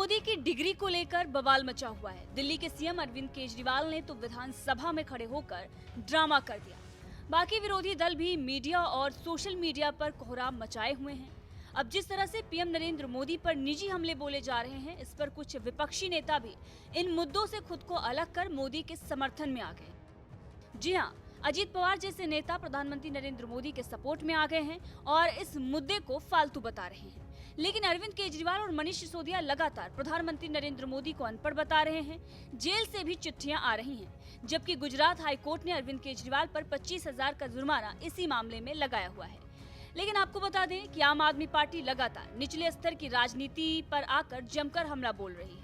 मोदी की डिग्री को लेकर बवाल मचा हुआ है। दिल्ली के सीएम अरविंद केजरीवाल ने तो विधानसभा में खड़े होकर ड्रामा कर दिया। बाकी विरोधी दल भी मीडिया और सोशल मीडिया पर कोहराम मचाए हुए हैं। अब जिस तरह से पीएम नरेंद्र मोदी पर निजी हमले बोले जा रहे हैं, इस पर कुछ विपक्षी नेता भी इन मुद्दों से खुद को अलग कर मोदी के समर्थन में आ गए। जी हाँ, अजीत पवार जैसे नेता प्रधानमंत्री नरेंद्र मोदी के सपोर्ट में आ गए हैं और इस मुद्दे को फालतू बता रहे हैं। लेकिन अरविंद केजरीवाल और मनीष सिसोदिया लगातार प्रधानमंत्री नरेंद्र मोदी को अनपढ़ बता रहे हैं। जेल से भी चिट्ठियां आ रही हैं, जबकि गुजरात हाई कोर्ट ने अरविंद केजरीवाल पर 25,000 का जुर्माना इसी मामले में लगाया हुआ है। लेकिन आपको बता दें कि आम आदमी पार्टी लगातार निचले स्तर की राजनीति पर आकर जमकर हमला बोल रही है।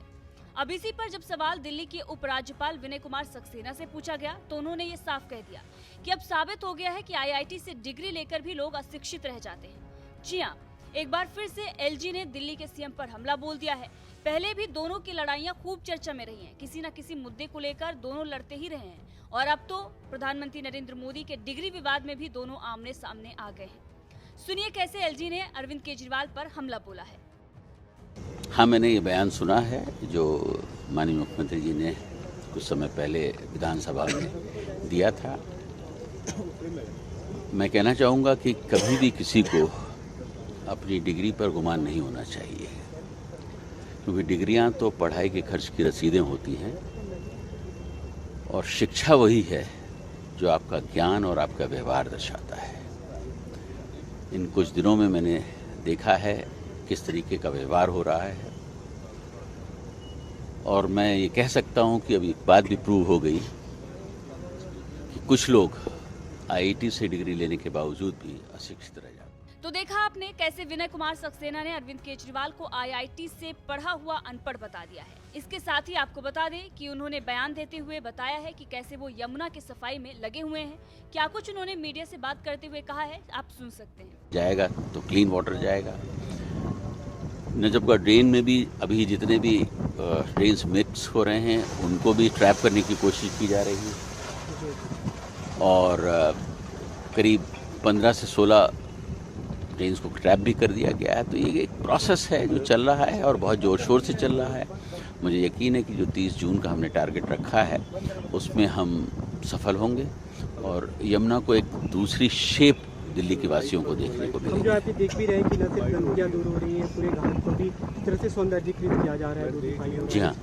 अब इसी पर जब सवाल दिल्ली के उपराज्यपाल विनय कुमार सक्सेना से पूछा गया, तो उन्होंने ये साफ कह दिया कि अब साबित हो गया है कि आईआईटी से डिग्री लेकर भी लोग अशिक्षित रह जाते हैं। जी हाँ, एक बार फिर से एलजी ने दिल्ली के सीएम पर हमला बोल दिया है। पहले भी दोनों की लड़ाइयां खूब चर्चा में रही हैं, किसी न किसी मुद्दे को लेकर दोनों लड़ते ही रहे हैं और अब तो प्रधानमंत्री नरेंद्र मोदी के डिग्री विवाद में भी दोनों आमने सामने आ गए हैं। सुनिए कैसे एलजी ने अरविंद केजरीवाल पर हमला बोला है। हाँ, मैंने ये बयान सुना है जो माननीय मुख्यमंत्री जी ने कुछ समय पहले विधानसभा में दिया था। मैं कहना चाहूँगा कि कभी भी किसी को अपनी डिग्री पर गुमान नहीं होना चाहिए, क्योंकि डिग्रियां तो पढ़ाई के खर्च की रसीदें होती हैं और शिक्षा वही है जो आपका ज्ञान और आपका व्यवहार दर्शाता है। इन कुछ दिनों में मैंने देखा है किस तरीके का व्यवहार हो रहा है और मैं ये कह सकता हूँ कि अभी एक बात भी प्रूव हो गई कि कुछ लोग आईआईटी से डिग्री लेने के बावजूद भी अशिक्षित रह जाते हैं। तो देखा आपने कैसे विनय कुमार सक्सेना ने अरविंद केजरीवाल को आईआईटी से पढ़ा हुआ अनपढ़ बता दिया है। इसके साथ ही आपको बता दें कि उन्होंने बयान देते हुए बताया है कि कैसे वो यमुना की सफाई में लगे हुए हैं। क्या कुछ उन्होंने मीडिया से बात करते हुए कहा है, आप सुन सकते हैं। जाएगा तो क्लीन वाटर जाएगा। नजफगढ़ ड्रेन में भी अभी जितने भी ड्रेन्स मिक्स हो रहे हैं उनको भी ट्रैप करने की कोशिश की जा रही है और करीब 15 से 16 ड्रेन्स को ट्रैप भी कर दिया गया है। तो ये एक प्रोसेस है जो चल रहा है और बहुत ज़ोर शोर से चल रहा है। मुझे यकीन है कि जो 30 जून का हमने टारगेट रखा है उसमें हम सफल होंगे और यमुना को एक दूसरी शेप दिल्ली के वासियों को देखने को मिलेगी। हम जो आप देख भी रहे हैं कि न सिर्फ गंदगियाँ दूर हो रही हैं, पूरे घाट को भी इस तरह से सौंदर्यीकृत किया जा रहा है। जी हाँ,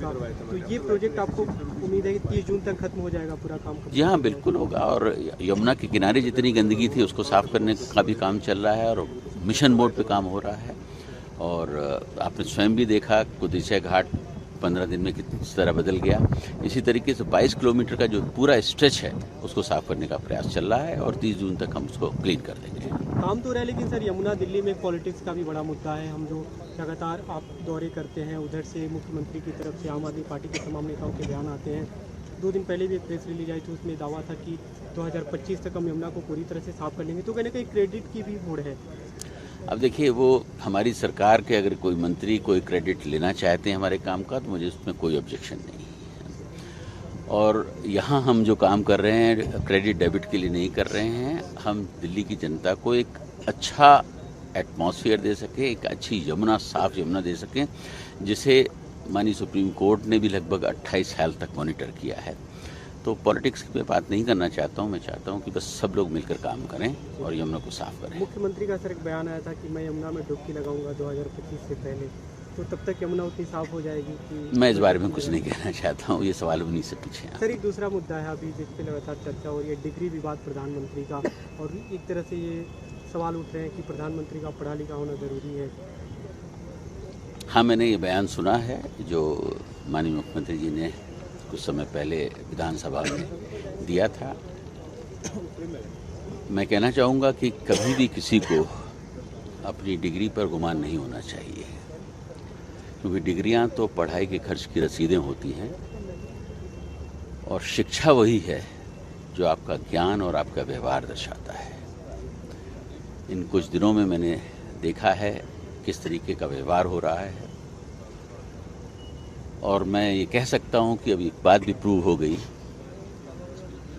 तो ये प्रोजेक्ट आपको उम्मीद है कि 30 जून तक खत्म हो जाएगा पूरा काम? जी हाँ, बिल्कुल होगा। और यमुना के किनारे जितनी गंदगी थी उसको साफ करने का भी काम चल रहा है और मिशन मोड पे काम हो रहा है। और आपने स्वयं भी देखा कुदिशा घाट 15 दिन में किस तरह बदल गया। इसी तरीके से 22 किलोमीटर का जो पूरा स्ट्रेच है उसको साफ करने का प्रयास चल रहा है और 30 जून तक हम उसको क्लीन कर देंगे। काम तो रहा है, लेकिन सर यमुना दिल्ली में पॉलिटिक्स का भी बड़ा मुद्दा है। हम जो लगातार आप दौरे करते हैं, उधर से मुख्यमंत्री की तरफ से आम आदमी पार्टी के तमाम नेताओं के बयान आते हैं। 2 दिन पहले भी एक प्रेस रिलीज आई थी, उसमें दावा था कि 2025 तक हम यमुना को पूरी तरह से साफ कर लेंगे। तो कहीं ना कहीं क्रेडिट की भी होड़ है। अब देखिए, वो हमारी सरकार के अगर कोई मंत्री कोई क्रेडिट लेना चाहते हैं हमारे काम का तो मुझे उसमें कोई ऑब्जेक्शन नहीं है। और यहाँ हम जो काम कर रहे हैं क्रेडिट डेबिट के लिए नहीं कर रहे हैं। हम दिल्ली की जनता को एक अच्छा एटमॉस्फेयर दे सकें, एक अच्छी यमुना, साफ यमुना दे सकें, जिसे माननीय सुप्रीम कोर्ट ने भी लगभग 28 साल तक मॉनिटर किया है। तो पॉलिटिक्स की मैं बात नहीं करना चाहता हूँ। मैं चाहता हूँ कि बस सब लोग मिलकर काम करें और यमुना को साफ करें। मुख्यमंत्री का सर एक बयान आया था कि मैं यमुना में डुबकी लगाऊंगा 2025 से पहले, तो तब तक यमुना उतनी साफ हो जाएगी कि? मैं इस बारे में कुछ नहीं कहना चाहता हूँ, ये सवाल उन्हीं से पूछे। सर, एक दूसरा मुद्दा है अभी जिस पे लगातार चर्चा हो रही है, डिग्री विवाद प्रधानमंत्री का, और एक तरह से ये सवाल उठ रहे हैं कि प्रधानमंत्री का पढ़ा लिखा होना जरूरी है। हाँ, मैंने ये बयान सुना है जो माननीय मुख्यमंत्री जी ने कुछ समय पहले विधानसभा में दिया था। मैं कहना चाहूँगा कि कभी भी किसी को अपनी डिग्री पर गुमान नहीं होना चाहिए, क्योंकि डिग्रियां तो पढ़ाई के खर्च की रसीदें होती हैं और शिक्षा वही है जो आपका ज्ञान और आपका व्यवहार दर्शाता है। इन कुछ दिनों में मैंने देखा है किस तरीके का व्यवहार हो रहा है और मैं ये कह सकता हूँ कि अभी एक बात भी प्रूव हो गई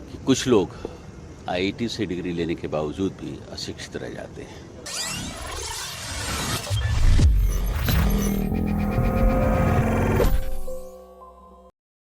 कि कुछ लोग आईआईटी से डिग्री लेने के बावजूद भी अशिक्षित रह जाते हैं।